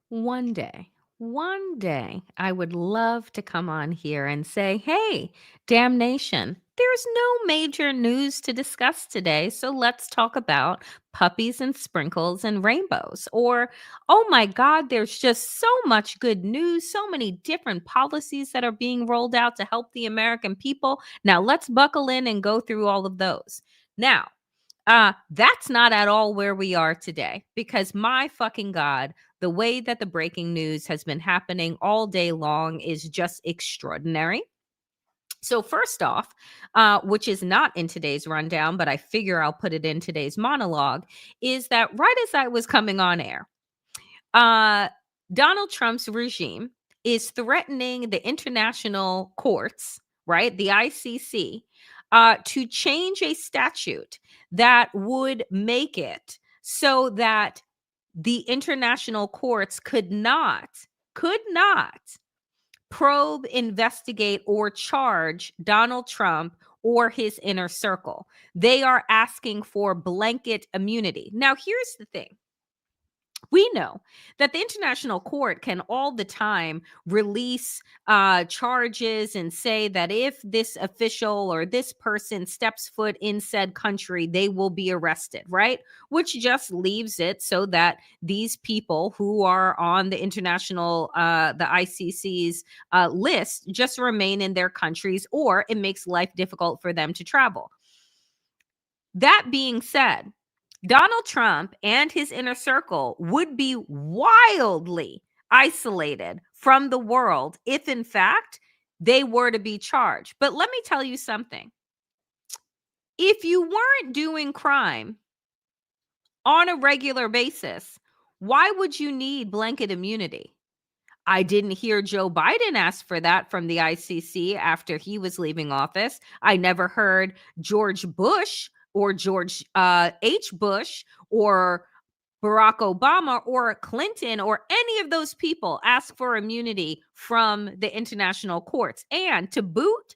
One day, I would love to come on here and say, hey, damnation, there's no major news to discuss today, so let's talk about puppies and sprinkles and rainbows. Or, oh my God, there's just so much good news, so many different policies that are being rolled out to help the American people. Now, let's buckle in and go through all of those. Now, that's not at all where we are today because my fucking God, the way that the breaking news has been happening all day long is just extraordinary. So, first off, which is not in today's rundown, but I figure I'll put it in today's monologue, is that right as I was coming on air, uh, Donald Trump's regime is threatening the international courts, right, the ICC, to change a statute that would make it so that the international courts could not probe, investigate, or charge Donald Trump or his inner circle. They are asking for blanket immunity. Now, here's the thing. We know that the international court can all the time release charges and say that if this official or this person steps foot in said country, they will be arrested, right? Which just leaves it so that these people who are on the the ICC's list just remain in their countries, or it makes life difficult for them to travel. That being said, Donald Trump and his inner circle would be wildly isolated from the world if, in fact, they were to be charged. But let me tell you something. If you weren't doing crime on a regular basis, why would you need blanket immunity? I didn't hear Joe Biden ask for that from the ICC after he was leaving office. I never heard George Bush or George H. Bush or Barack Obama or Clinton or any of those people ask for immunity from the international courts. And to boot,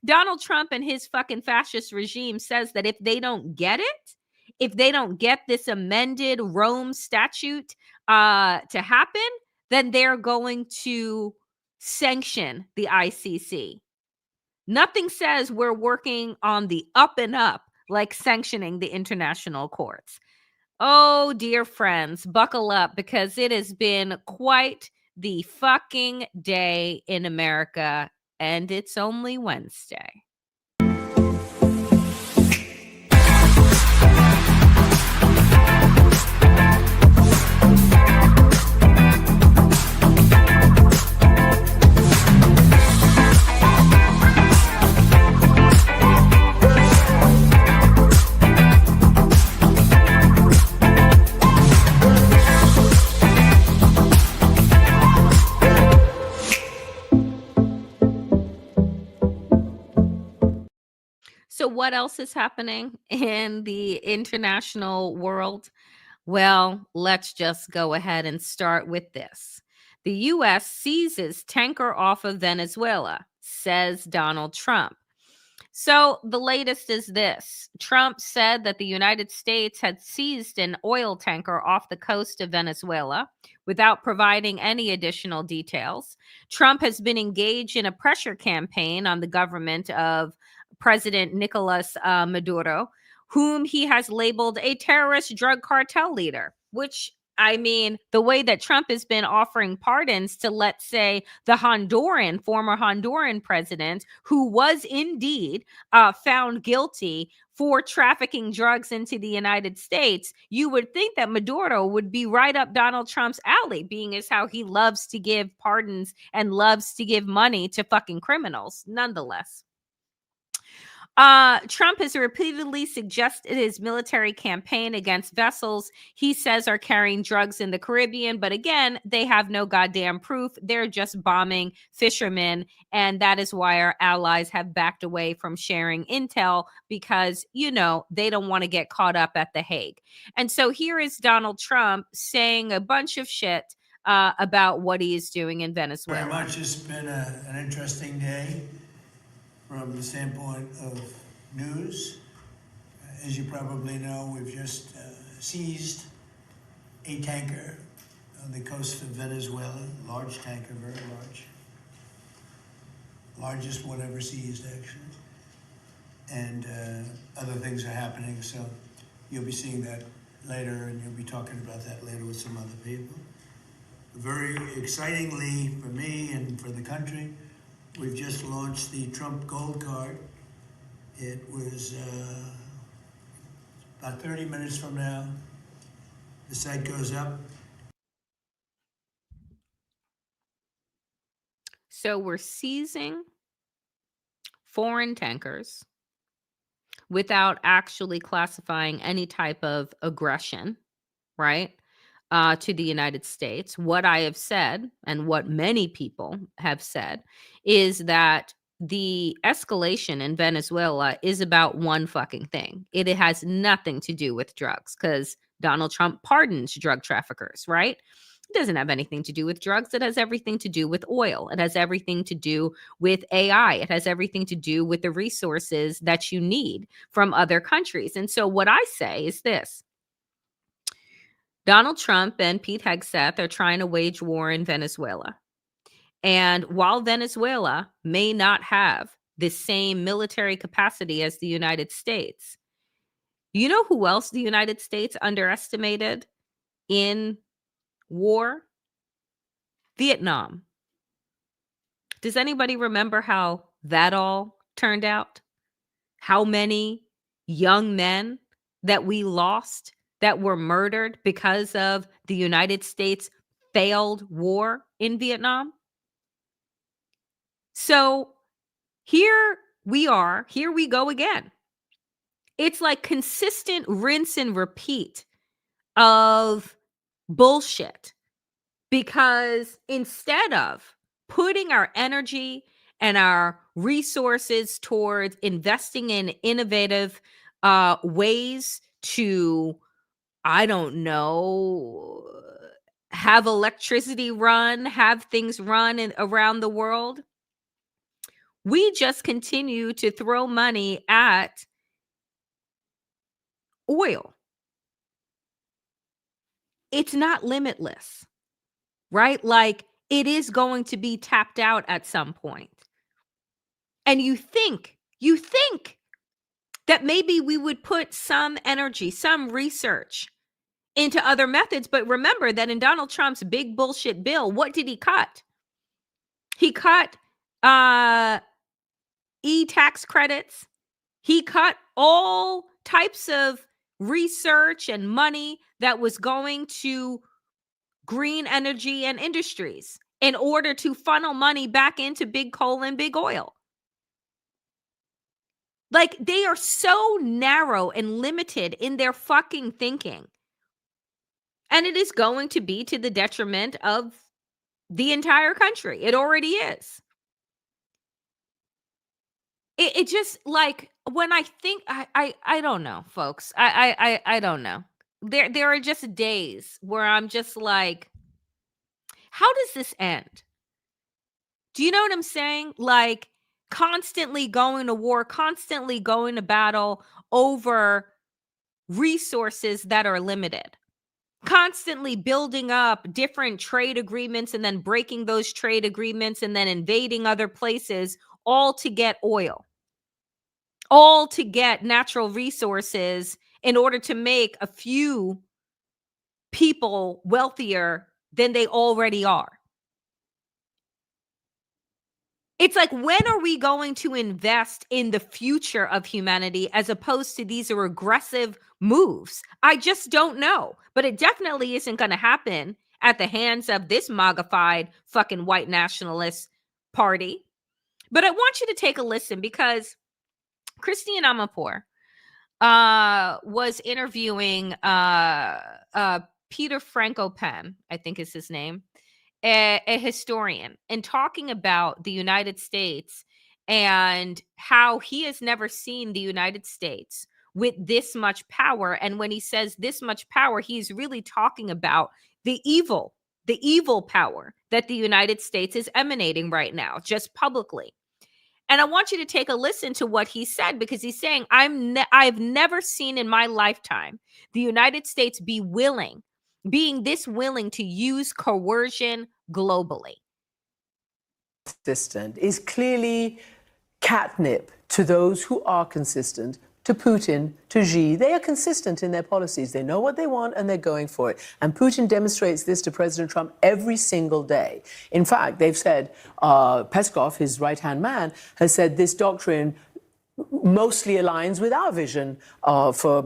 Donald Trump and his fucking fascist regime says that if they don't get it, if they don't get this amended Rome statute to happen, then they're going to sanction the ICC. Nothing says we're working on the up and up like sanctioning the international courts. Oh, dear friends, buckle up because it has been quite the fucking day in America, and it's only Wednesday. So, what else is happening in the international world? Well, let's just go ahead and start with this. The U.S. seizes tanker off of Venezuela, says Donald Trump. So, the latest is this. Trump said that the United States had seized an oil tanker off the coast of Venezuela without providing any additional details. Trump has been engaged in a pressure campaign on the government of President Nicolas Maduro, whom he has labeled a terrorist drug cartel leader, which I mean, the way that Trump has been offering pardons to, let's say, the former Honduran president, who was indeed found guilty for trafficking drugs into the United States, you would think that Maduro would be right up Donald Trump's alley, being as how he loves to give pardons and loves to give money to fucking criminals. Nonetheless, Trump has repeatedly suggested his military campaign against vessels he says are carrying drugs in the Caribbean. But again, they have no goddamn proof. They're just bombing fishermen. And that is why our allies have backed away from sharing intel because, you know, they don't want to get caught up at The Hague. And so here is Donald Trump saying a bunch of shit about what he is doing in Venezuela. Very much. It's been an interesting day from the standpoint of news. As you probably know, we've just seized a tanker on the coast of Venezuela, large tanker, very large. Largest one ever seized, actually. And other things are happening, so you'll be seeing that later, and you'll be talking about that later with some other people. Very excitingly for me and for the country, we've just launched the Trump Gold Card. It was about 30 minutes from now. The site goes up. So we're seizing foreign tankers without actually classifying any type of aggression, right, to the United States. What I have said, and what many people have said, is that the escalation in Venezuela is about one fucking thing. It has nothing to do with drugs, because Donald Trump pardons drug traffickers, right? It doesn't have anything to do with drugs. It has everything to do with oil. It has everything to do with AI. It has everything to do with the resources that you need from other countries. And so what I say is this: Donald Trump and Pete Hegseth are trying to wage war in Venezuela. And while Venezuela may not have the same military capacity as the United States, you know who else the United States underestimated in war? Vietnam. Does anybody remember how that all turned out? How many young men that we lost, that were murdered because of the United States' failed war in Vietnam? So here we are, here we go again. It's like consistent rinse and repeat of bullshit, because instead of putting our energy and our resources towards investing in innovative ways to, I don't know, have electricity run, have things run around the world, we just continue to throw money at oil. It's not limitless, right? Like, it is going to be tapped out at some point. And you think that maybe we would put some energy, some research into other methods. But remember that in Donald Trump's big bullshit bill, what did he cut? He cut e-tax credits. He cut all types of research and money that was going to green energy and industries in order to funnel money back into big coal and big oil. Like, they are so narrow and limited in their fucking thinking. And it is going to be to the detriment of the entire country. It already is. It just, like, when I think, I don't know, folks. I don't know. There are just days where I'm just like, how does this end? Do you know what I'm saying? Like, constantly going to war, constantly going to battle over resources that are limited, constantly building up different trade agreements and then breaking those trade agreements and then invading other places, all to get oil, all to get natural resources in order to make a few people wealthier than they already are. It's like, when are we going to invest in the future of humanity as opposed to these are aggressive moves? I just don't know. But it definitely isn't going to happen at the hands of this MAGA-fied fucking white nationalist party. But I want you to take a listen, because Christine Amanpour was interviewing Peter Frankopan, I think is his name, a historian, and talking about the United States and how he has never seen the United States with this much power. And when he says this much power, he's really talking about the evil power that the United States is emanating right now, just publicly. And I want you to take a listen to what he said, because he's saying, I've never seen in my lifetime the United States be willing, being this willing to use coercion globally? Consistent is clearly catnip to those who are consistent, to Putin, to Xi. They are consistent in their policies. They know what they want and they're going for it. And Putin demonstrates this to President Trump every single day. In fact, they've said, Peskov, his right-hand man, has said this doctrine mostly aligns with our vision for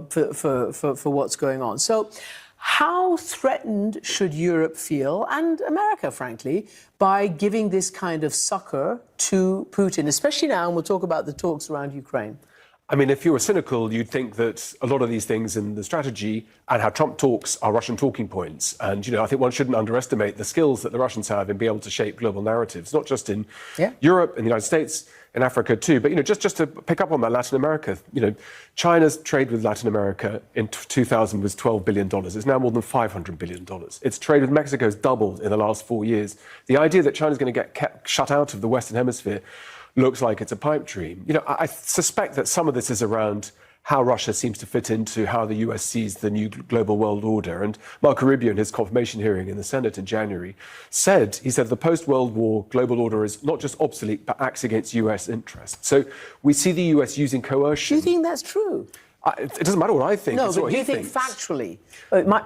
what's going on. So how threatened should Europe feel, and America, frankly, by giving this kind of succor to Putin, especially now, and we'll talk about the talks around Ukraine? I mean, if you were cynical, you'd think that a lot of these things in the strategy and how Trump talks are Russian talking points. And, I think one shouldn't underestimate the skills that the Russians have in being able to shape global narratives, not just in Europe, in the United States, in Africa too. But, just to pick up on that, Latin America, China's trade with Latin America in 2000 was $12 billion. It's now more than $500 billion. Its trade with Mexico has doubled in the last 4 years. The idea that China's going to get shut out of the Western Hemisphere looks like it's a pipe dream. I suspect that some of this is around how Russia seems to fit into how the US sees the new global world order. And Marco Rubio, in his confirmation hearing in the Senate in January, said the post-World War global order is not just obsolete, but acts against US interests. So we see the US using coercion. Do you think that's true? It doesn't matter what I think. No, it's but what do you he think thinks. factually?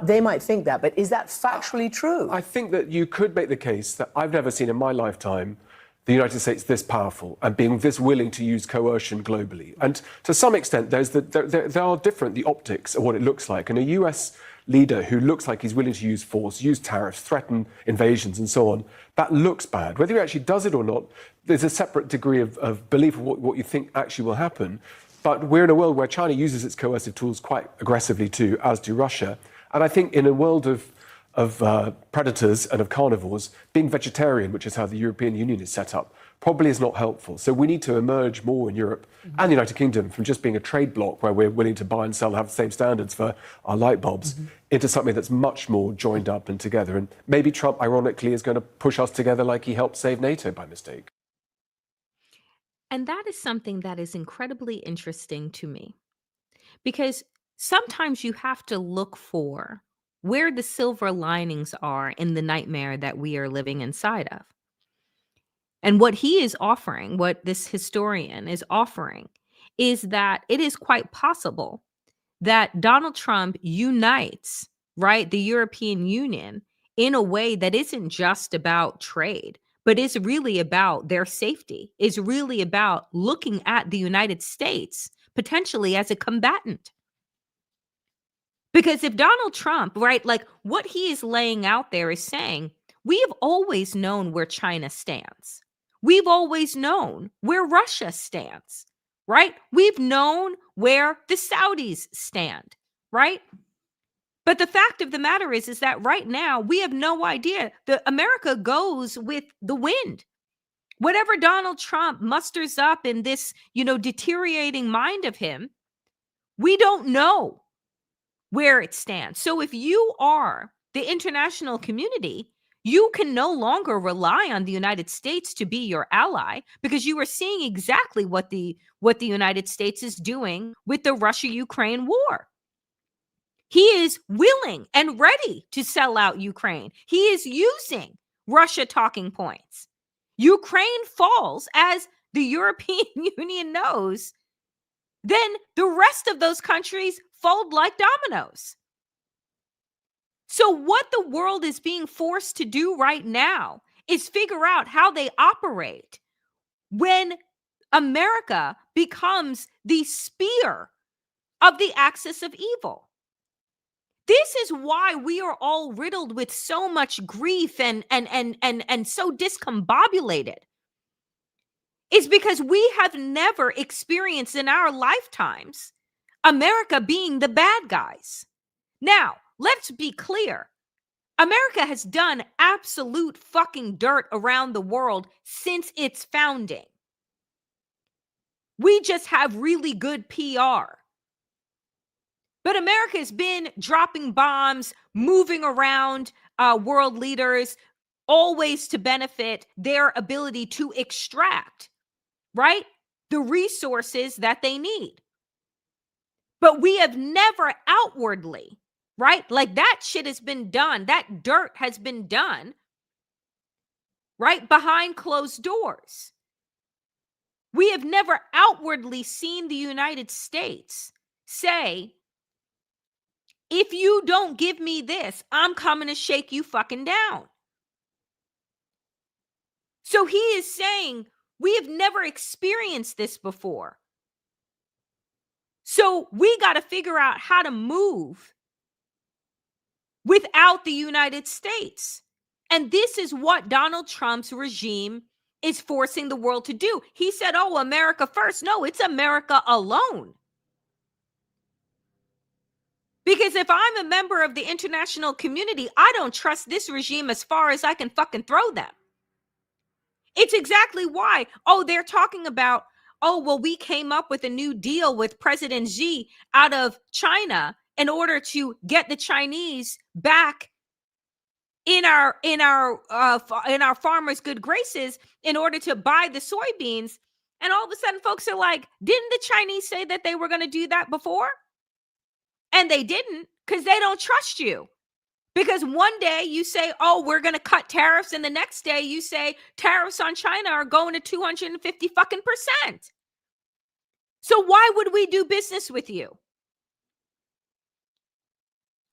They might think that, but is that factually true? I think that you could make the case that I've never seen in my lifetime the United States this powerful and being this willing to use coercion globally. And to some extent, there are different, the optics of what it looks like. And a US leader who looks like he's willing to use force, use tariffs, threaten invasions and so on, that looks bad. Whether he actually does it or not, there's a separate degree of belief of what you think actually will happen. But we're in a world where China uses its coercive tools quite aggressively too, as do Russia. And I think in a world of predators and of carnivores, being vegetarian, which is how the European Union is set up, probably is not helpful. So we need to emerge more in Europe and the United Kingdom from just being a trade bloc where we're willing to buy and sell and have the same standards for our light bulbs into something that's much more joined up and together. And maybe Trump, ironically, is going to push us together like he helped save NATO by mistake. And that is something that is incredibly interesting to me, because sometimes you have to look for where the silver linings are in the nightmare that we are living inside of. And what he is offering, what this historian is offering, is that it is quite possible that Donald Trump unites, right, the European Union in a way that isn't just about trade, but is really about their safety, is really about looking at the United States potentially as a combatant. Because if Donald Trump, right, like what he is laying out there is saying, we have always known where China stands. We've always known where Russia stands, right? We've known where the Saudis stand, right? But the fact of the matter is that right now we have no idea. America goes with the wind. Whatever Donald Trump musters up in this, deteriorating mind of him, we don't know where it stands. So if you are the international community, you can no longer rely on the United States to be your ally, because you are seeing exactly what the United States is doing with the Russia-Ukraine war. He is willing and ready to sell out Ukraine. He is using Russia talking points. Ukraine falls, as the European Union knows, then the rest of those countries fold like dominoes. So what the world is being forced to do right now is figure out how they operate when America becomes the spear of the axis of evil. This is why we are all riddled with so much grief and so discombobulated. It's because we have never experienced in our lifetimes America being the bad guys. Now, let's be clear. America has done absolute fucking dirt around the world since its founding. We just have really good PR. But America has been dropping bombs, moving around world leaders, always to benefit their ability to extract, right, the resources that they need. But we have never outwardly right? Like that shit has been done. That dirt has been done, right? Behind closed doors. We have never outwardly seen the United States say, if you don't give me this, I'm coming to shake you fucking down. So he is saying, we have never experienced this before. So we got to figure out how to move without the United States. And this is what Donald Trump's regime is forcing the world to do. He said, oh, America first. No, it's America alone. Because if I'm a member of the international community, I don't trust this regime as far as I can fucking throw them. It's exactly why, oh, they're talking about, oh, well, we came up with a new deal with President Xi out of China in order to get the Chinese back in our farmers' good graces in order to buy the soybeans. And all of a sudden, folks are like, didn't the Chinese say that they were going to do that before? And they didn't, because they don't trust you. Because one day you say, oh, we're going to cut tariffs. And the next day you say tariffs on China are going to 250 fucking %. So why would we do business with you?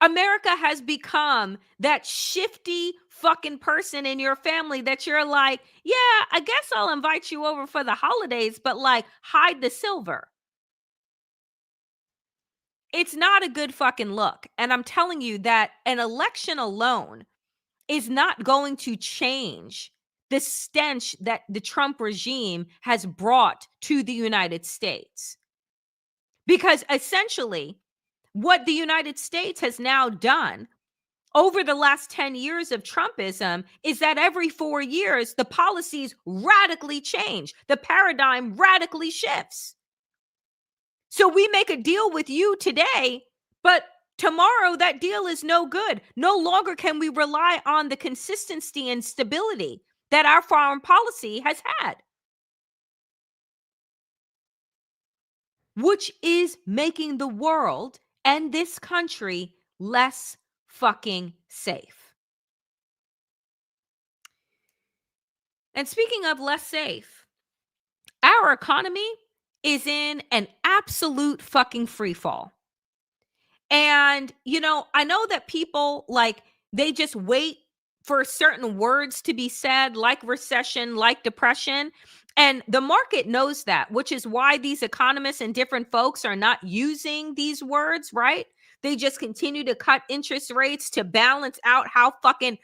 America has become that shifty fucking person in your family that you're like, yeah, I guess I'll invite you over for the holidays, but like hide the silver. It's not a good fucking look. And I'm telling you that an election alone is not going to change the stench that the Trump regime has brought to the United States. Because essentially, what the United States has now done over the last 10 years of Trumpism is that every 4 years, the policies radically change, the paradigm radically shifts. So we make a deal with you today, but tomorrow that deal is no good. No longer can we rely on the consistency and stability that our foreign policy has had, which is making the world and this country less fucking safe. And speaking of less safe, our economy is in an absolute fucking free fall. And, you know, I know that people like, they just wait for certain words to be said, like recession, like depression. And the market knows that, which is why these economists and different folks are not using these words, right? They just continue to cut interest rates to balance out how fucking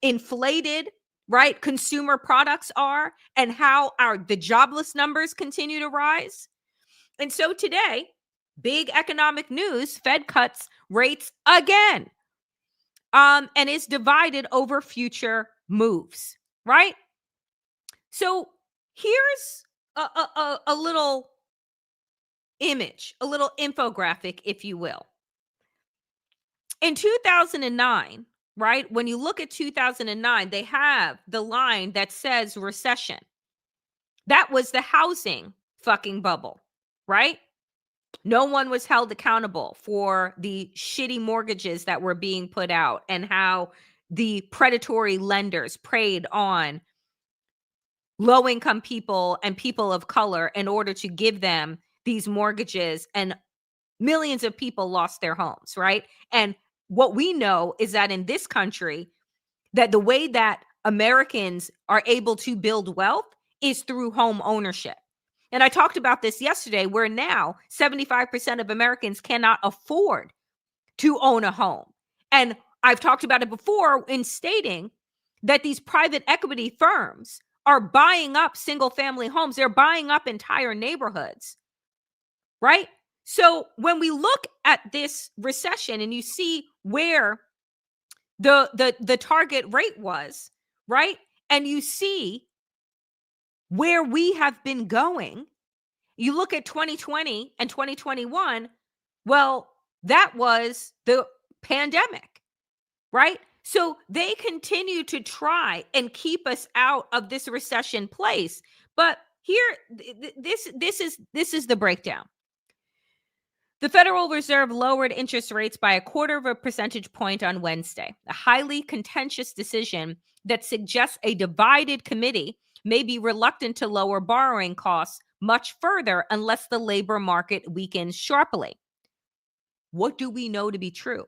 inflated, right, consumer products are and how the jobless numbers continue to rise. And so today, big economic news, Fed cuts rates again. And it's divided over future moves, right? So here's a little image, a little infographic, if you will. In 2009, right, when you look at 2009, they have the line that says recession. That was the housing fucking bubble, right? No one was held accountable for the shitty mortgages that were being put out and how the predatory lenders preyed on low-income people and people of color in order to give them these mortgages, and millions of people lost their homes, right? And what we know is that in this country, that the way that Americans are able to build wealth is through home ownership. And I talked about this yesterday, where now 75% of Americans cannot afford to own a home. And I've talked about it before in stating that these private equity firms are buying up single family homes. They're buying up entire neighborhoods, right? So when we look at this recession and you see where the target rate was, right? And you see where we have been going, you look at 2020 and 2021, well, that was the pandemic, right? So they continue to try and keep us out of this recession place. But here, this is the breakdown. The Federal Reserve lowered interest rates by a quarter of a percentage point on Wednesday, a highly contentious decision that suggests a divided committee may be reluctant to lower borrowing costs much further unless the labor market weakens sharply. What do we know to be true?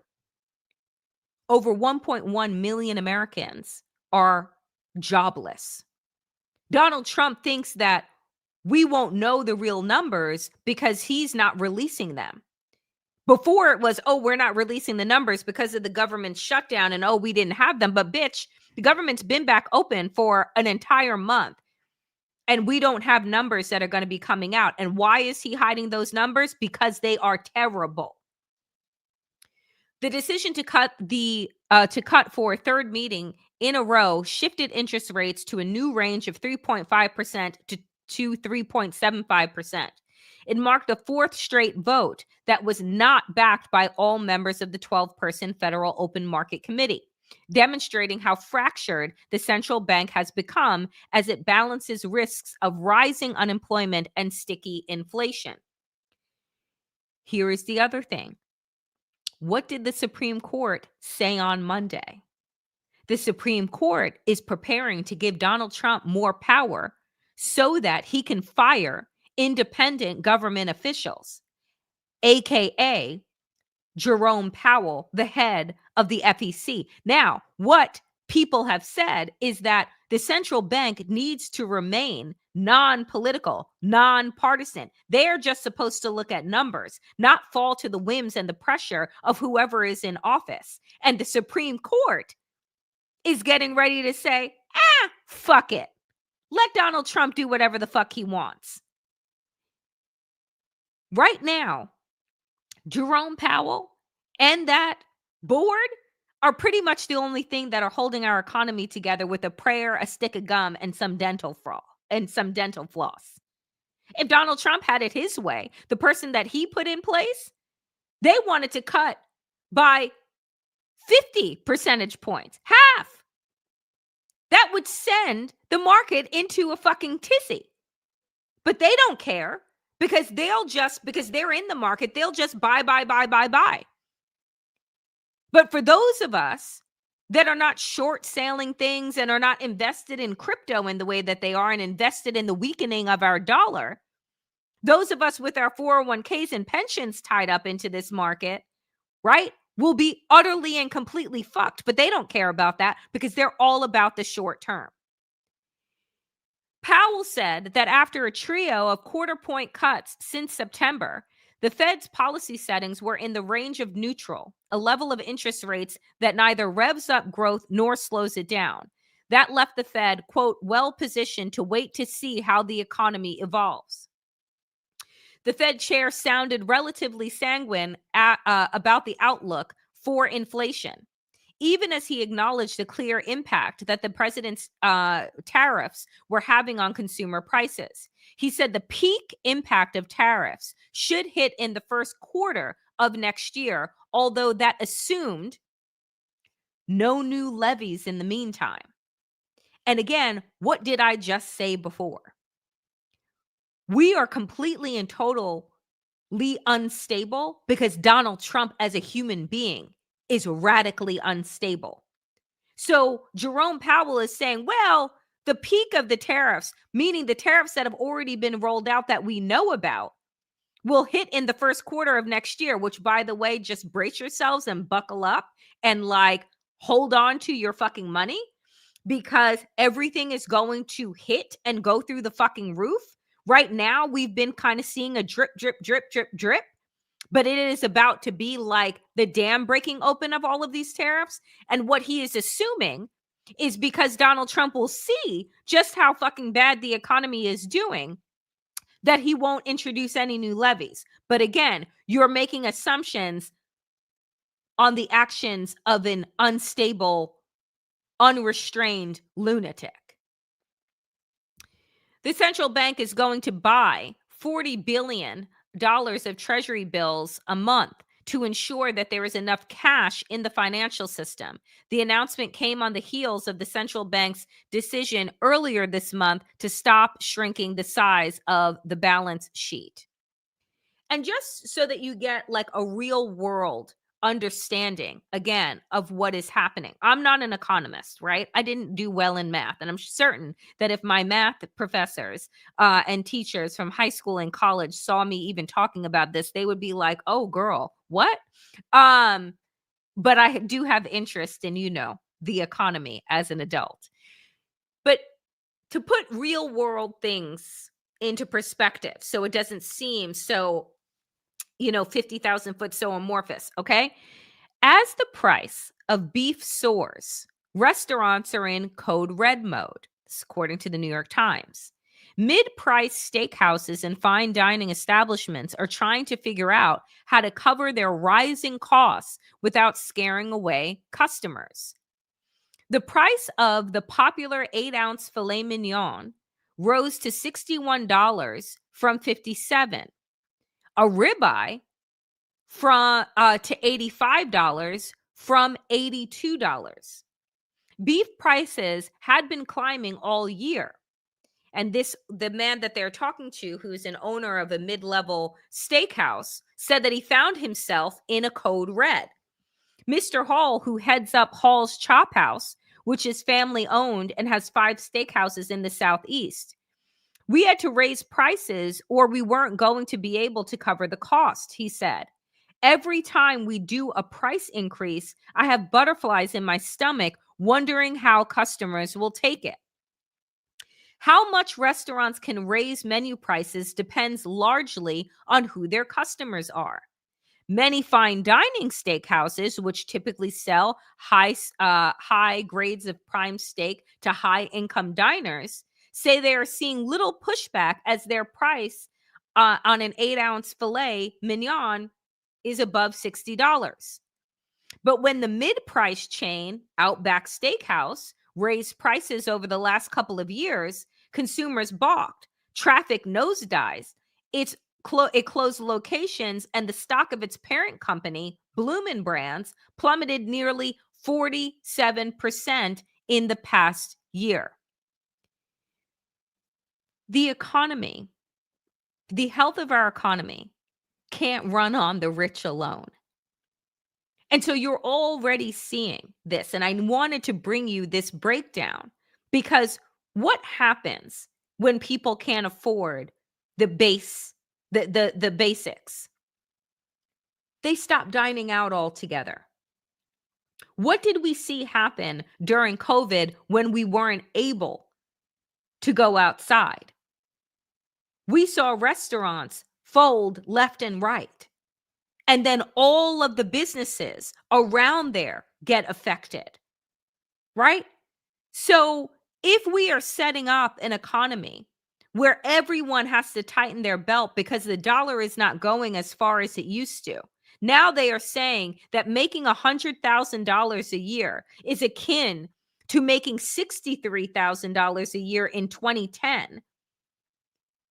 Over 1.1 million Americans are jobless. Donald Trump thinks that we won't know the real numbers because he's not releasing them. Before it was, oh, we're not releasing the numbers because of the government shutdown and, oh, we didn't have them. But bitch, the government's been back open for an entire month and we don't have numbers that are going to be coming out. And why is he hiding those numbers? Because they are terrible. The decision to cut for a third meeting in a row shifted interest rates to a new range of 3.5% to 3.75%. It marked the fourth straight vote that was not backed by all members of the 12-person Federal Open Market Committee, demonstrating how fractured the central bank has become as it balances risks of rising unemployment and sticky inflation. Here is the other thing. What did the Supreme Court say on Monday? The Supreme Court is preparing to give Donald Trump more power so that he can fire independent government officials, aka Jerome Powell, the head of the FEC. Now, what people have said is that the central bank needs to remain non-political, non-partisan. They're just supposed to look at numbers, not fall to the whims and the pressure of whoever is in office. And the Supreme Court is getting ready to say, fuck it. Let Donald Trump do whatever the fuck he wants. Right now, Jerome Powell and that board are pretty much the only thing that are holding our economy together, with a prayer, a stick of gum, and some dental floss. If Donald Trump had it his way, the person that he put in place, they wanted to cut by 50 percentage points, half. That would send the market into a fucking tizzy. But they don't care because because they're in the market, they'll just buy. But for those of us that are not short selling things and are not invested in crypto in the way that they are and invested in the weakening of our dollar, those of us with our 401ks and pensions tied up into this market, right, will be utterly and completely fucked. But they don't care about that because they're all about the short term. Powell said that after a trio of quarter-point cuts since September, the Fed's policy settings were in the range of neutral, a level of interest rates that neither revs up growth nor slows it down. That left the Fed, quote, well-positioned to wait to see how the economy evolves. The Fed chair sounded relatively sanguine about the outlook for inflation, even as he acknowledged the clear impact that the president's tariffs were having on consumer prices. He said the peak impact of tariffs should hit in the first quarter of next year, although that assumed no new levies in the meantime. And again, what did I just say before? We are completely and totally unstable because Donald Trump as a human being is radically unstable. So Jerome Powell is saying, well, the peak of the tariffs, meaning the tariffs that have already been rolled out that we know about, will hit in the first quarter of next year, which, by the way, just brace yourselves and buckle up and hold on to your fucking money because everything is going to hit and go through the fucking roof. Right now, we've been kind of seeing a drip, drip, drip, drip, drip. But it is about to be like the dam breaking open of all of these tariffs. And what he is assuming is because Donald Trump will see just how fucking bad the economy is doing, that he won't introduce any new levies. But again, you're making assumptions on the actions of an unstable, unrestrained lunatic. The central bank is going to buy $40 billion of treasury bills a month to ensure that there is enough cash in the financial system. The announcement came on the heels of the central bank's decision earlier this month to stop shrinking the size of the balance sheet. And just so that you get like a real world understanding again of what is happening. I'm not an economist, right? I didn't do well in math. And I'm certain that if my math professors and teachers from high school and college saw me even talking about this, they would be like, oh, girl, what? But I do have interest in, the economy as an adult. But to put real world things into perspective so it doesn't seem so 50,000 foot so amorphous, okay? As the price of beef soars, restaurants are in code red mode, this according to the New York Times. Mid-price steakhouses and fine dining establishments are trying to figure out how to cover their rising costs without scaring away customers. The price of the popular 8-ounce filet mignon rose to $61 from $57. A ribeye from to $85 from $82. Beef prices had been climbing all year. And the man that they're talking to, who's an owner of a mid-level steakhouse, said that he found himself in a code red. Mr. Hall, who heads up Hall's Chop House, which is family owned and has 5 steakhouses in the Southeast. We had to raise prices or we weren't going to be able to cover the cost, he said. Every time we do a price increase, I have butterflies in my stomach wondering how customers will take it. How much restaurants can raise menu prices depends largely on who their customers are. Many fine dining steakhouses, which typically sell high grades of prime steak to high-income diners, say they are seeing little pushback as their price on an 8-ounce filet mignon is above $60. But when the mid-price chain, Outback Steakhouse, raised prices over the last couple of years, consumers balked. Traffic nosedives. It closed locations, and the stock of its parent company, Bloomin' Brands, plummeted nearly 47% in the past year. The economy, the health of our economy, can't run on the rich alone. And so you're already seeing this. And I wanted to bring you this breakdown because what happens when people can't afford the basics? They stop dining out altogether. What did we see happen during COVID when we weren't able to go outside? We saw restaurants fold left and right. And then all of the businesses around there get affected, right? So if we are setting up an economy where everyone has to tighten their belt because the dollar is not going as far as it used to, now they are saying that making $100,000 a year is akin to making $63,000 a year in 2010.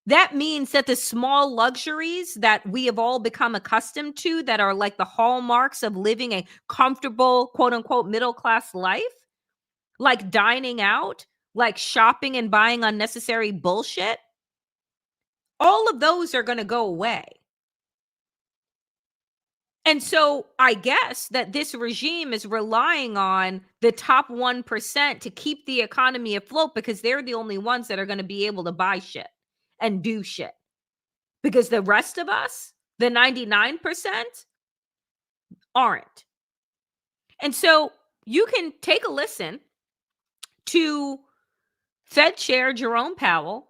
That means that the small luxuries that we have all become accustomed to that are like the hallmarks of living a comfortable, quote unquote, middle class life, like dining out, like shopping and buying unnecessary bullshit, all of those are going to go away. And so I guess that this regime is relying on the top 1% to keep the economy afloat because they're the only ones that are going to be able to buy shit and do shit. Because the rest of us, the 99%, aren't. And so you can take a listen to Fed Chair Jerome Powell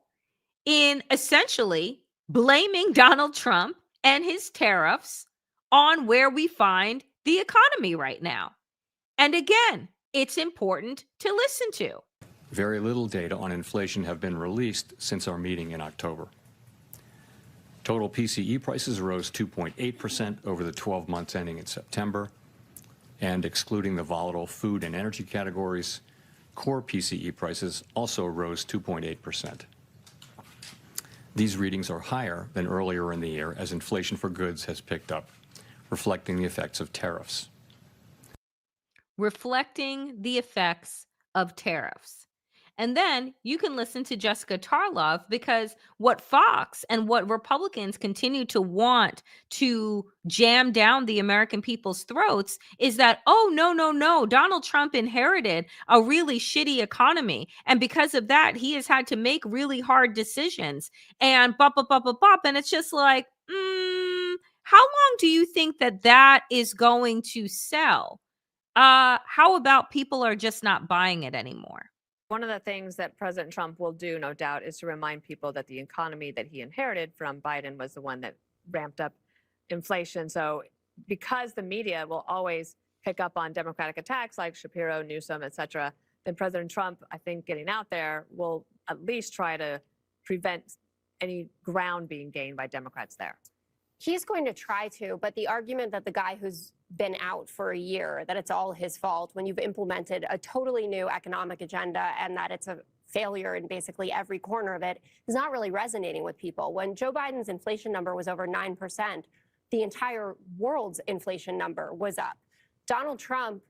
in essentially blaming Donald Trump and his tariffs on where we find the economy right now. And again, it's important to listen to. Very little data on inflation have been released since our meeting in October. Total PCE prices rose 2.8% over the 12 months ending in September, and excluding the volatile food and energy categories, core PCE prices also rose 2.8%. These readings are higher than earlier in the year as inflation for goods has picked up, reflecting the effects of tariffs. Reflecting the effects of tariffs. And then you can listen to Jessica Tarlov, because what Fox and what Republicans continue to want to jam down the American people's throats is that, oh, no, no, no, Donald Trump inherited a really shitty economy. And because of that, he has had to make really hard decisions and bop, bop, bop, bop, bop. And it's just like, how long do you think that that is going to sell? How about people are just not buying it anymore? One of the things that President Trump will do, no doubt, is to remind people that the economy that he inherited from Biden was the one that ramped up inflation. So because the media will always pick up on Democratic attacks like Shapiro, Newsom, et cetera, then President Trump, I think, getting out there will at least try to prevent any ground being gained by Democrats there. He's going to try to, but the argument that the guy who's been out for a year, that it's all his fault when you've implemented a totally new economic agenda and that it's a failure in basically every corner of it, is not really resonating with people. When Joe Biden's inflation number was over 9%, the entire world's inflation number was up. Donald Trump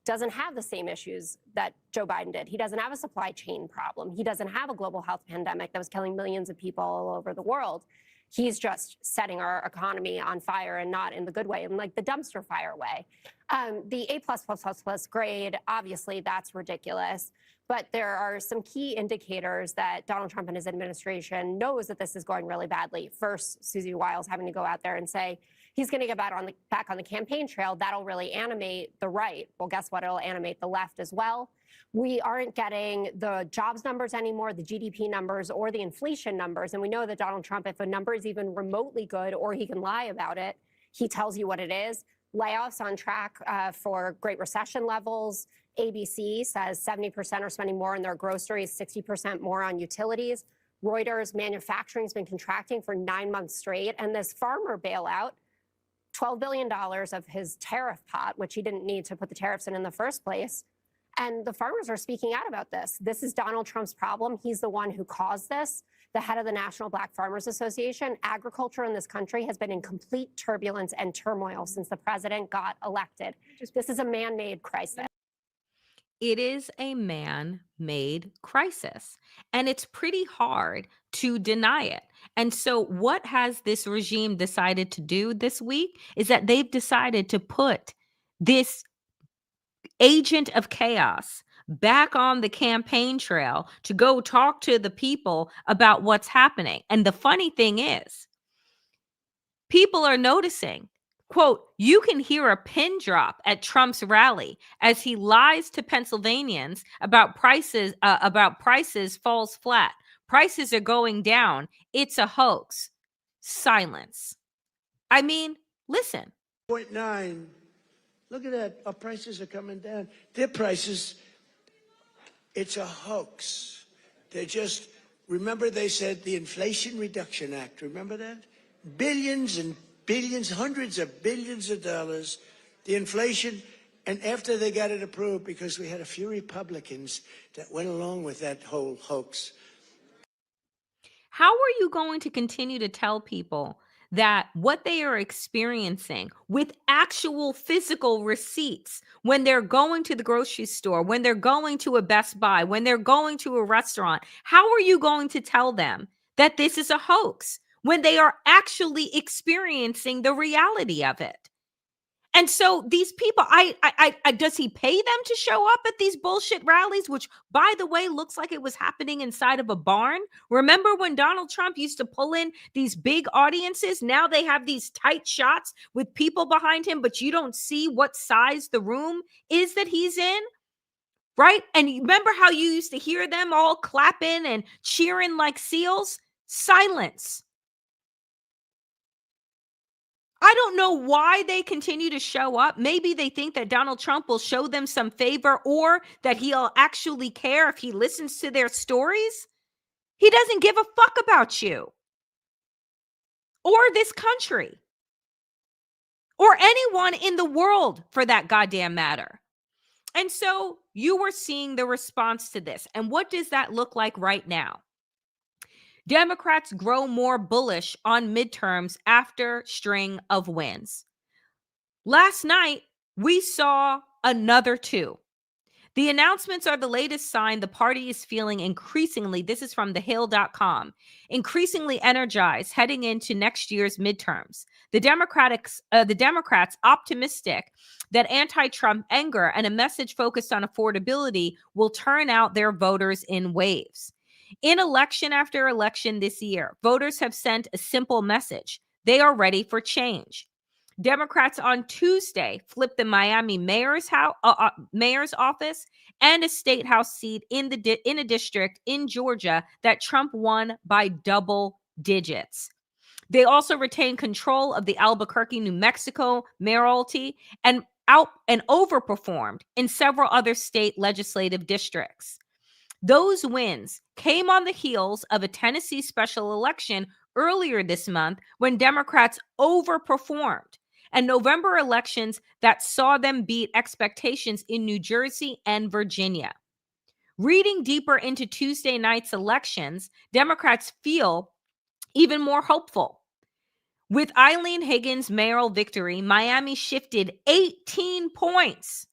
doesn't have the same issues that Joe Biden did. He doesn't have a supply chain problem. He doesn't have a global health pandemic that was killing millions of people all over the world. He's just setting our economy on fire, and not in the good way, in like the dumpster fire way. The A++++ grade, obviously that's ridiculous. But there are some key indicators that Donald Trump and his administration knows that this is going really badly. First, Susie Wiles having to go out there and say he's going to get back on the campaign trail. That'll really animate the right. Well, guess what? It'll animate the left as well. We aren't getting the jobs numbers anymore, the GDP numbers, or the inflation numbers. And we know that Donald Trump, if a number is even remotely good, or he can lie about it, he tells you what it is. Layoffs on track for Great Recession levels. ABC says 70% are spending more on their groceries, 60% more on utilities. Reuters, manufacturing has been contracting for 9 months straight. And this farmer bailout, $12 billion of his tariff pot, which he didn't need to put the tariffs in the first place. And the farmers are speaking out about this. This is Donald Trump's problem. He's the one who caused this. The head of the National Black Farmers Association, agriculture in this country has been in complete turbulence and turmoil since the president got elected. This is a man-made crisis. It is a man-made crisis, and it's pretty hard to deny it. And so what has this regime decided to do this week is that they've decided to put this agent of chaos back on the campaign trail to go talk to the people about what's happening. And the funny thing is, people are noticing, quote, you can hear a pin drop at Trump's rally as he lies to Pennsylvanians about prices falls flat. Prices are going down. It's a hoax. Silence. I mean, listen. 0.9. Look at that. Our prices are coming down. Their prices, it's a hoax. They're just, remember they said the Inflation Reduction Act. Remember that? Billions and billions, hundreds of billions of dollars. The inflation, and after they got it approved, because we had a few Republicans that went along with that whole hoax. How are you going to continue to tell people that what they are experiencing with actual physical receipts when they're going to the grocery store, when they're going to a Best Buy, when they're going to a restaurant, how are you going to tell them that this is a hoax when they are actually experiencing the reality of it? And so these people, does he pay them to show up at these bullshit rallies, which, by the way, looks like it was happening inside of a barn? Remember when Donald Trump used to pull in these big audiences? Now they have these tight shots with people behind him, but you don't see what size the room is that he's in, right? And you remember how you used to hear them all clapping and cheering like seals? Silence. I don't know why they continue to show up. Maybe they think that Donald Trump will show them some favor, or that he'll actually care if he listens to their stories. He doesn't give a fuck about you or this country or anyone in the world for that goddamn matter. And so you were seeing the response to this. And what does that look like right now? Democrats grow more bullish on midterms after string of wins. Last night, we saw another two. The announcements are the latest sign the party is feeling increasingly, this is from thehill.com, increasingly energized heading into next year's midterms. The Democrats optimistic that anti-Trump anger and a message focused on affordability will turn out their voters in waves. In election after election this year, voters have sent a simple message. They are ready for change. Democrats on Tuesday flipped the Miami mayor's office and a state house seat in a district in Georgia that Trump won by double digits. They also retained control of the Albuquerque, New Mexico mayoralty and overperformed in several other state legislative districts. Those wins came on the heels of a Tennessee special election earlier this month when Democrats overperformed, and November elections that saw them beat expectations in New Jersey and Virginia. Reading deeper into Tuesday night's elections, Democrats feel even more hopeful. With Eileen Higgins' mayoral victory, Miami shifted 18 points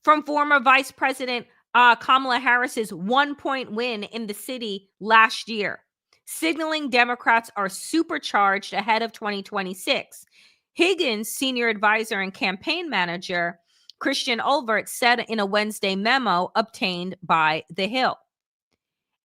from former Vice President Kamala Harris's 1-point win in the city last year, signaling Democrats are supercharged ahead of 2026. Higgins' senior advisor and campaign manager, Christian Ulvert, said in a Wednesday memo obtained by The Hill.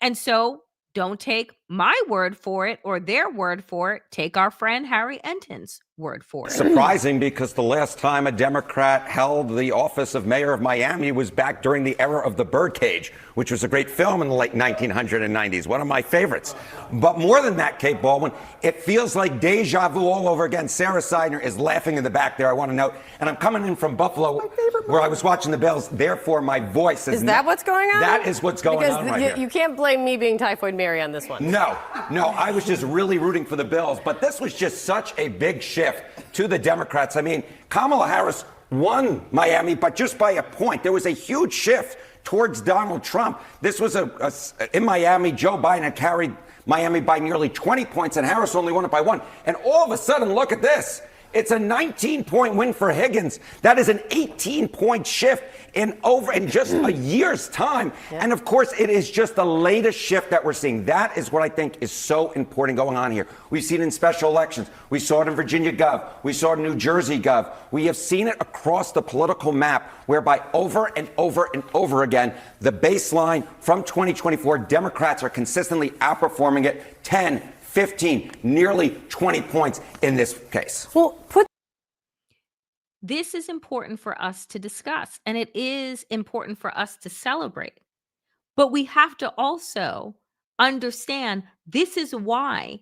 And so don't take my word for it or their word for it. Take our friend Harry Enton's word for it. Surprising, because the last time a Democrat held the office of mayor of Miami was back during the era of The Birdcage, which was a great film in the late 1990s, one of my favorites. But more than that, Kate Baldwin, it feels like deja vu all over again. Sarah Seidner is laughing in the back there, I want to note. And I'm coming in from Buffalo, where I was watching the Bills. Therefore, my voice is that what's going on? That is what's going on right here. You can't blame me being Typhoid Mary on this one. No, I was just really rooting for the Bills. But this was just such a big shift to the Democrats. I mean, Kamala Harris won Miami, but just by a point. There was a huge shift towards Donald Trump. This was in Miami, Joe Biden had carried Miami by nearly 20 points, and Harris only won it by 1. And all of a sudden, look at this. It's a 19-point win for Higgins. That is an 18-point shift in just a year's time. Yeah. And of course, it is just the latest shift that we're seeing. That is what I think is so important going on here. We've seen it in special elections. We saw it in Virginia Gov. We saw it in New Jersey Gov. We have seen it across the political map, whereby over and over and over again, the baseline from 2024, Democrats are consistently outperforming it 10, 15, nearly 20 points in this case. Well, this is important for us to discuss, and it is important for us to celebrate. But we have to also understand this is why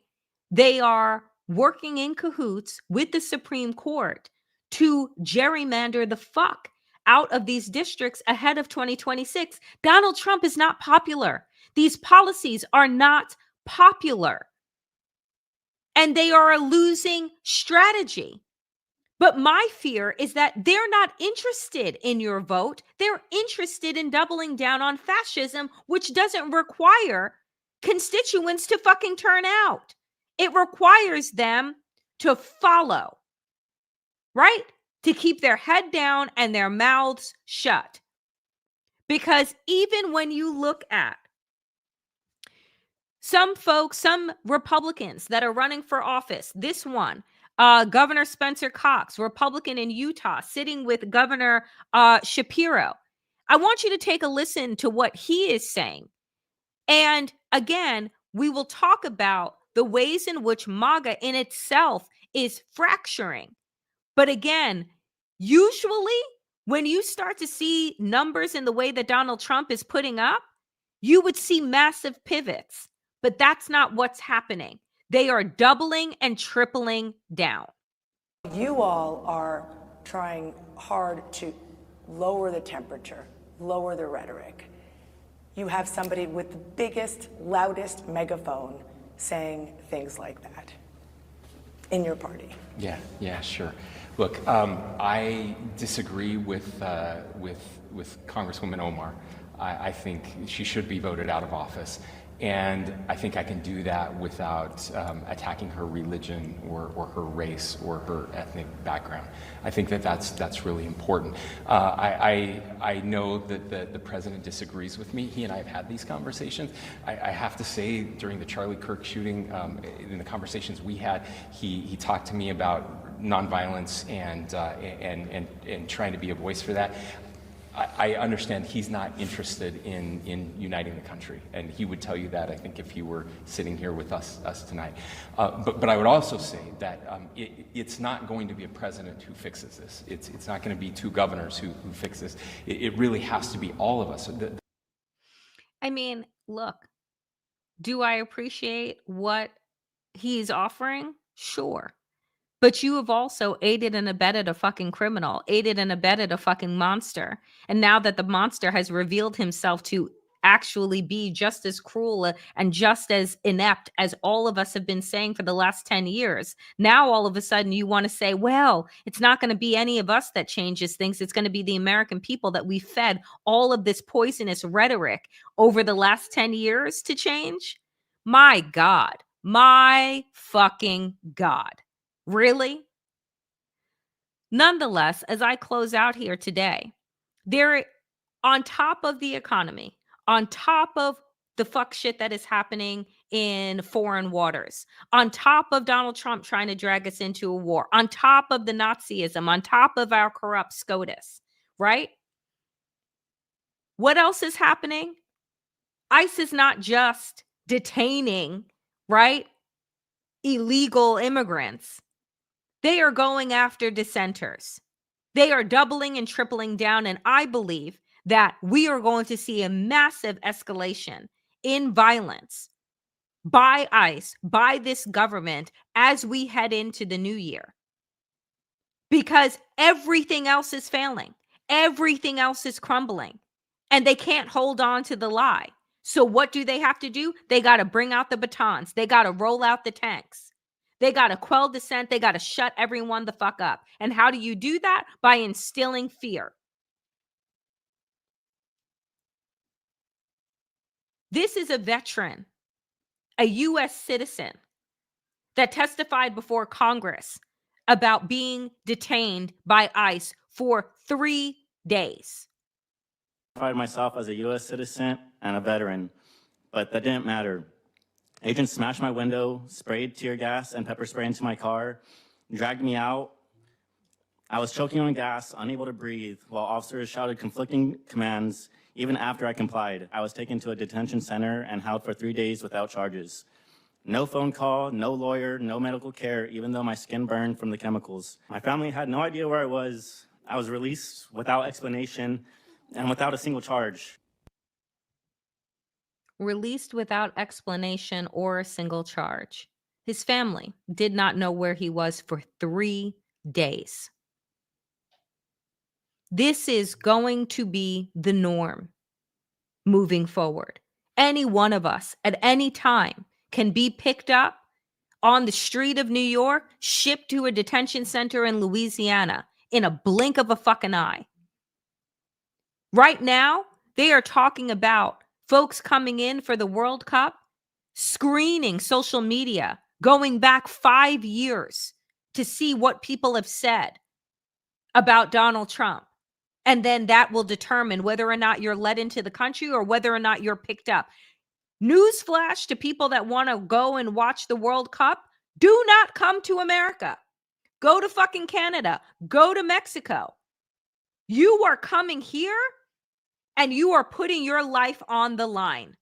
they are working in cahoots with the Supreme Court to gerrymander the fuck out of these districts ahead of 2026. Donald Trump is not popular. These policies are not popular. And they are a losing strategy. But my fear is that they're not interested in your vote. They're interested in doubling down on fascism, which doesn't require constituents to fucking turn out. It requires them to follow, right? To keep their head down and their mouths shut. Because even when you look at some folks, some Republicans that are running for office, this one, Governor Spencer Cox, Republican in Utah, sitting with Governor Shapiro. I want you to take a listen to what he is saying. And again, we will talk about the ways in which MAGA in itself is fracturing. But again, usually when you start to see numbers in the way that Donald Trump is putting up, you would see massive pivots. But that's not what's happening. They are doubling and tripling down. You all are trying hard to lower the temperature, lower the rhetoric. You have somebody with the biggest, loudest megaphone saying things like that in your party. Yeah, sure. Look, I disagree with Congresswoman Omar. I think she should be voted out of office. And I think I can do that without attacking her religion or her race or her ethnic background. I think that's really important. I know that the president disagrees with me. He and I have had these conversations. I have to say, during the Charlie Kirk shooting, in the conversations we had, he talked to me about nonviolence and trying to be a voice for that. I understand he's not interested in uniting the country, and he would tell you that, I think, if he were sitting here with us tonight. But I would also say that it's not going to be a president who fixes this. It's not going to be two governors who fix this. It really has to be all of us. I mean, look, do I appreciate what he's offering? Sure. But you have also aided and abetted a fucking criminal, aided and abetted a fucking monster. And now that the monster has revealed himself to actually be just as cruel and just as inept as all of us have been saying for the last 10 years, now all of a sudden you want to say, well, it's not going to be any of us that changes things. It's going to be the American people that we fed all of this poisonous rhetoric over the last 10 years to change. My God, my fucking God. Really? Nonetheless, as I close out here today, there, on top of the economy, on top of the fuck shit that is happening in foreign waters, on top of Donald Trump trying to drag us into a war, on top of the Nazism, on top of our corrupt SCOTUS, right? What else is happening? ICE is not just detaining, right, illegal immigrants. They are going after dissenters. They are doubling and tripling down. And I believe that we are going to see a massive escalation in violence by ICE, by this government, as we head into the new year. Because everything else is failing. Everything else is crumbling. And they can't hold on to the lie. So what do they have to do? They got to bring out the batons. They got to roll out the tanks. They got to quell dissent. They got to shut everyone the fuck up. And how do you do that? By instilling fear. This is a veteran, a U.S. citizen that testified before Congress about being detained by ICE for 3 days. I identified myself as a U.S. citizen and a veteran, but that didn't matter. Agents smashed my window, sprayed tear gas and pepper spray into my car, dragged me out. I was choking on gas, unable to breathe, while officers shouted conflicting commands. Even after I complied, I was taken to a detention center and held for 3 days without charges. No phone call, no lawyer, no medical care, even though my skin burned from the chemicals. My family had no idea where I was. I was released without explanation and without a single charge. Released without explanation or a single charge. His family did not know where he was for 3 days. This is going to be the norm moving forward. Any one of us at any time can be picked up on the street of New York, shipped to a detention center in Louisiana in a blink of a fucking eye. Right now, they are talking about folks coming in for the World Cup, screening social media, going back 5 years to see what people have said about Donald Trump. And then that will determine whether or not you're let into the country or whether or not you're picked up. Newsflash to people that want to go and watch the World Cup: do not come to America. Go to fucking Canada. Go to Mexico. You are coming here and you are putting your life on the line.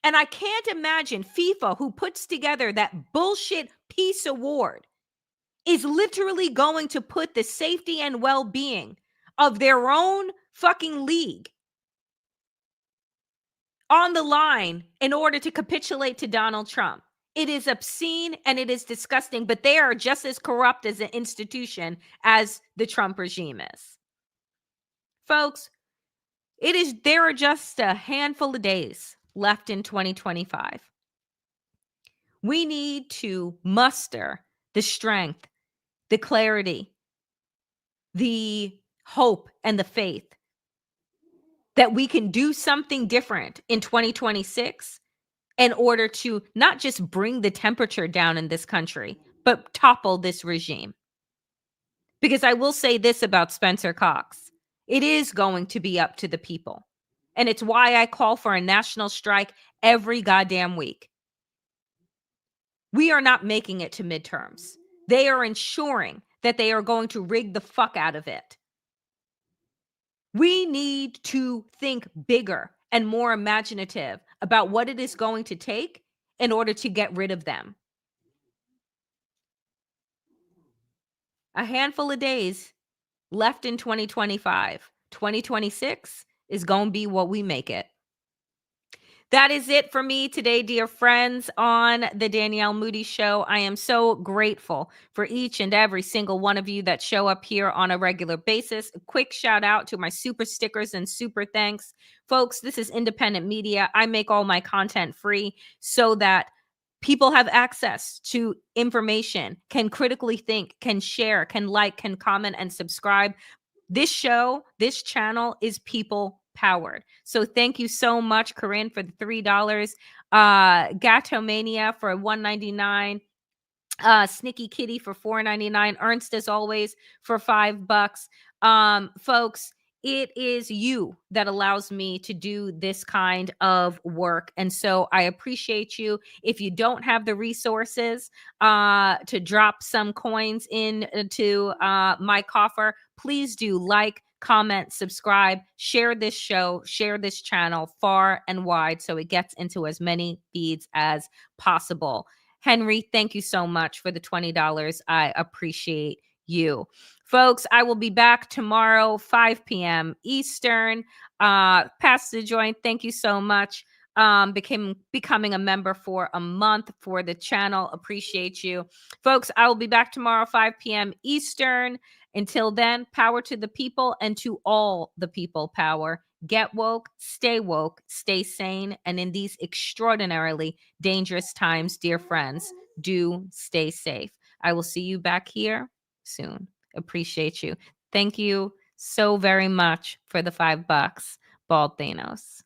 And I can't imagine FIFA, who puts together that bullshit peace award, is literally going to put the safety and well-being of their own fucking league on the line in order to capitulate to Donald Trump. It is obscene and it is disgusting, but they are just as corrupt as an institution as the Trump regime is. Folks, there are just a handful of days left in 2025. We need to muster the strength, the clarity, the hope, and the faith that we can do something different in 2026 in order to not just bring the temperature down in this country, but topple this regime. Because I will say this about Spencer Cox. It is going to be up to the people. And it's why I call for a national strike every goddamn week. We are not making it to midterms. They are ensuring that they are going to rig the fuck out of it. We need to think bigger and more imaginative about what it is going to take in order to get rid of them. A handful of days left in 2025. 2026 is going to be what we make it. That is it for me today, dear friends, on the Danielle Moodie Show. I am so grateful for each and every single one of you that show up here on a regular basis. A quick shout out to my super stickers and super thanks. Folks, this is independent media. I make all my content free so that people have access to information, can critically think, can share, can like, can comment, and subscribe. This show, this channel is people powered. So thank you so much, Corinne, for the $3, Gatomania for $1.99, Snicky Kitty for $4.99, Ernst as always for $5. Folks, it is you that allows me to do this kind of work. And so I appreciate you. If you don't have the resources to drop some coins into my coffer, please do like, comment, subscribe, share this show, share this channel far and wide so it gets into as many feeds as possible. Henry, thank you so much for the $20. I appreciate you. Folks, I will be back tomorrow, 5 p.m. Eastern. Pass the joint, thank you so much. Becoming a member for a month for the channel. Appreciate you. Folks, I will be back tomorrow, 5 p.m. Eastern. Until then, power to the people and to all the people power. Get woke, stay sane, and in these extraordinarily dangerous times, dear friends, do stay safe. I will see you back here soon. Appreciate you. Thank you so very much for the $5, Bald Thanos.